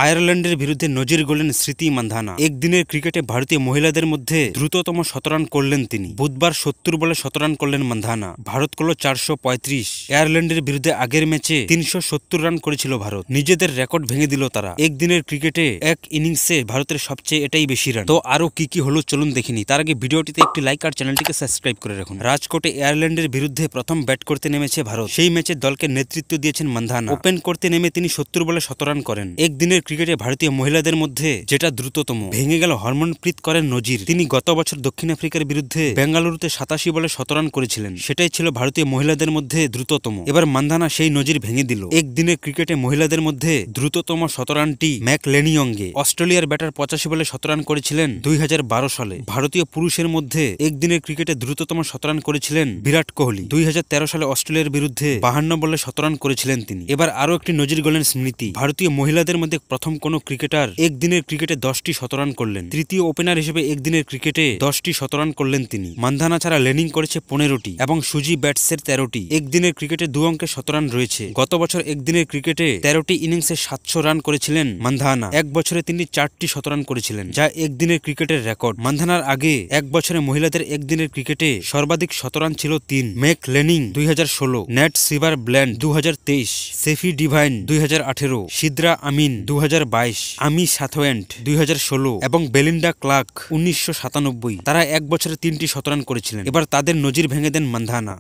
আয়ারল্যান্ডের বিরুদ্ধে নজির গড়লেন স্মৃতি মান্ধানা। একদিনের ক্রিকেটে ভারতীয় মহিলাদের মধ্যে দ্রুততম শতরান করলেন তিনি। বুধবার ৭০ বলে শতরান করলেন মান্ধানা। ভারত করল ৪৩৫। আয়ারল্যান্ডের বিরুদ্ধে আগের ম্যাচে ৩৭০ রান করেছিল ভারত। নিজেদের রেকর্ড ভেঙে দিল তারা। একদিনের ক্রিকেটে এক ইনিংসে ভারতের সবচেয়ে এটাই বেশি রান। তো আরো কি কি হলো চলুন দেখিনি। তার আগে ভিডিওটিতে একটি লাইক আর চ্যানেলটিকে সাবস্ক্রাইব করে রাখুন। রাজকোটে আয়ারল্যান্ডের বিরুদ্ধে প্রথম ব্যাট করতে নেমেছে ভারত। সেই ম্যাচে দলকে নেতৃত্ব দিয়েছেন মান্ধানা। ওপেন করতে নেমে তিনি ৭০ বলে শতরান করেন। একদিনের ক্রিকেটে ভারতীয় মহিলাদের মধ্যে যেটা দ্রুততম। ভেঙে গেল হরমনপ্রীত করের নজির। তিনি গত বছর দক্ষিণ আফ্রিকার বিরুদ্ধে বেঙ্গালুরুতে ৮৭ বলে শতরান করেছিলেন। সেটাই ছিল ভারতীয় মহিলাদের মধ্যে দ্রুততম। এবার মান্ধানা সেই নজির ভেঙে দিল। একদিনের ক্রিকেটে মহিলাদের মধ্যে দ্রুততম শতরানটি ম্যাক লেনিয়ংগে। অস্ট্রেলিয়ার ব্যাটার ৮৫ বলে শতরান করেছিলেন ২০১২ সালে। ভারতীয় পুরুষের মধ্যে একদিনের ক্রিকেটে দ্রুততম শতরান করেছিলেন বিরাট কোহলি। ২০১৩ সালে অস্ট্রেলিয়ার বিরুদ্ধে ৫২ বলে শতরান করেছিলেন তিনি। এবার আরো একটি নজির গড়লেন স্মৃতি। ভারতীয় মহিলাদের মধ্যে প্রথম কোন ক্রিকেটার একদিনের ক্রিকেটে ১০টি শতরান করলেন। তৃতীয় ওপেনার হিসেবে একদিনের ক্রিকেটে ১০টি শতরান করলেন তিনি। মান্ধানা ছাড়া লেনিং করেছে ১৫টি এবং সুজি ব্যাটসের ১৩টি। একদিনের ক্রিকেটে ২ অঙ্কের শতরান রয়েছে। গত বছর একদিনের ক্রিকেটে ১৩টি ইনিংসে ৭০০ রান করেছিলেন মান্ধানা। এক বছরে তিনি ৪টি শতরান করেছিলেন, যা একদিনের ক্রিকেটের রেকর্ড। মান্ধানার আগে এক বছরে মহিলাদের একদিনের ক্রিকেটে সর্বাধিক শতরান ছিল ৩। Meg Lanning ২০১৬, Nat Sciver Brunt ২০২৩, Sophie Devine ২০১৮, Sidra Amin ২০২২, Amy Satterthwaite ২০১৬ এবং বেলিন্ডা ক্লার্ক ১৯৯৭। তারা এক বছরে ৩টি শতরান করেছিলেন। এবার তাদের নজির ভেঙে দেন মান্ধানা।